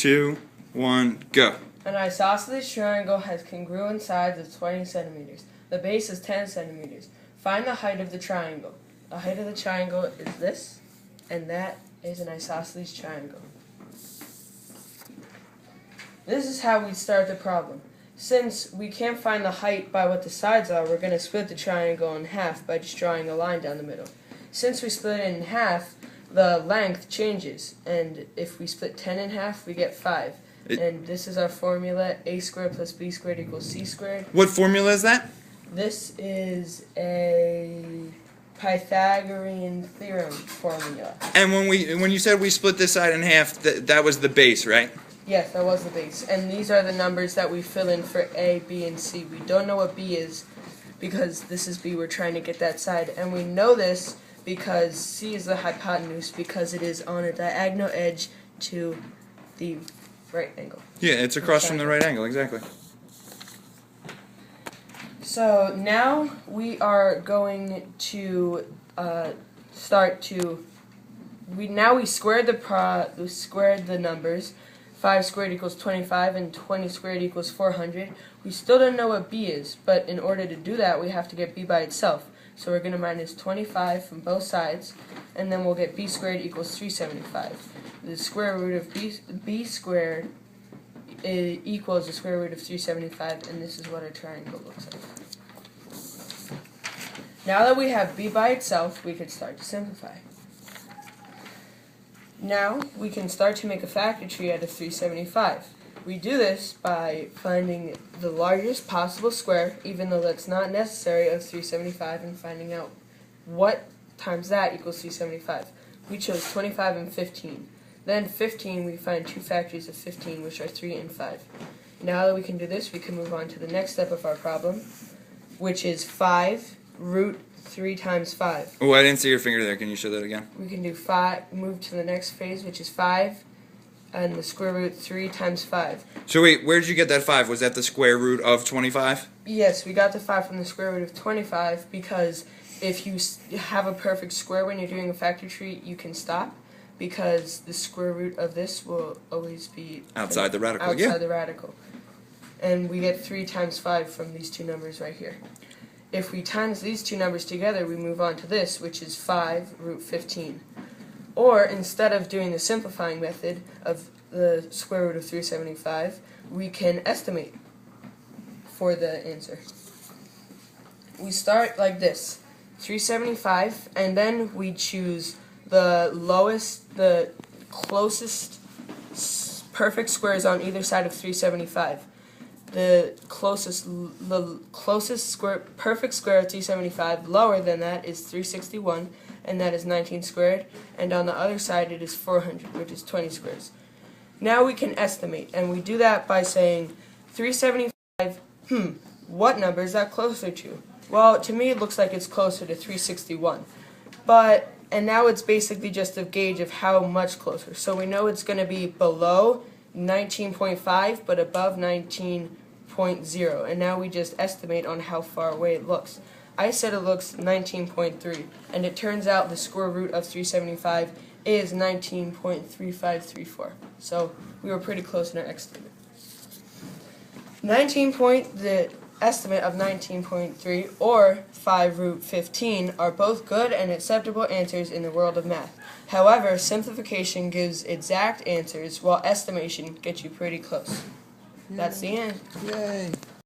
2, 1, go. An isosceles triangle has congruent sides of 20 centimeters. The base is 10 centimeters. Find the height of the triangle. The height of the triangle is this, and that is an isosceles triangle. This is how we start the problem. Since we can't find the height by what the sides are, we're going to split the triangle in half by just drawing a line down the middle. Since we split it in half, the length changes, and if we split 10 in half, we get 5. And this is our formula, a squared plus b squared equals c squared. What formula is that? This is a Pythagorean theorem formula. And when you said we split this side in half, that was the base, right? Yes, that was the base. And these are the numbers that we fill in for A, B, and C. We don't know what B is because this is B. We're trying to get that side. And we know this because C is the hypotenuse because it is on a diagonal edge to the right angle. Yeah, it's across from the right angle, exactly. So now we are going to we squared the numbers. 5 squared equals 25 and 20 squared equals 400. We still don't know what b is, but in order to do that we have to get b by itself. So we're going to minus 25 from both sides, and then we'll get b squared equals 375. The square root of b squared equals the square root of 375, and this is what our triangle looks like. Now that we have b by itself, we can start to simplify. Now we can start to make a factor tree out of 375. We do this by finding the largest possible square, even though that's not necessary, of 375, and finding out what times that equals 375. We chose 25 and 15. Then 15, we find two factors of 15, which are 3 and 5. Now that we can do this, we can move on to the next step of our problem, which is 5 root 3 times 5. Oh, I didn't see your finger there. Can you show that again? We can do 5, move to the next phase, which is 5, and the square root 3 times 5. So wait, where did you get that 5? Was that the square root of 25? Yes, we got the 5 from the square root of 25, because if you have a perfect square when you're doing a factor tree, you can stop, because the square root of this will always be outside the radical. Outside the radical. And we get 3 times 5 from these two numbers right here. If we times these two numbers together, we move on to this, which is 5 root 15. Or, instead of doing the simplifying method of the square root of 375, we can estimate for the answer. We start like this, 375, and then we choose the closest perfect squares on either side of 375. The closest perfect square of 375 lower than that is 361, and that is 19 squared, and on the other side it is 400, which is 20 squares. Now we can estimate, and we do that by saying 375, what number is that closer to? Well, to me it looks like it's closer to 361, and now it's basically just a gauge of how much closer. So we know it's going to be below 19.5 but above 19.0, and now we just estimate on how far away it looks. I said it looks 19.3, and it turns out the square root of 375 is 19.3534. So we were pretty close in our estimate. The estimate of 19.3 or 5 root 15 are both good and acceptable answers in the world of math. However, simplification gives exact answers, while estimation gets you pretty close. That's the end. Yay!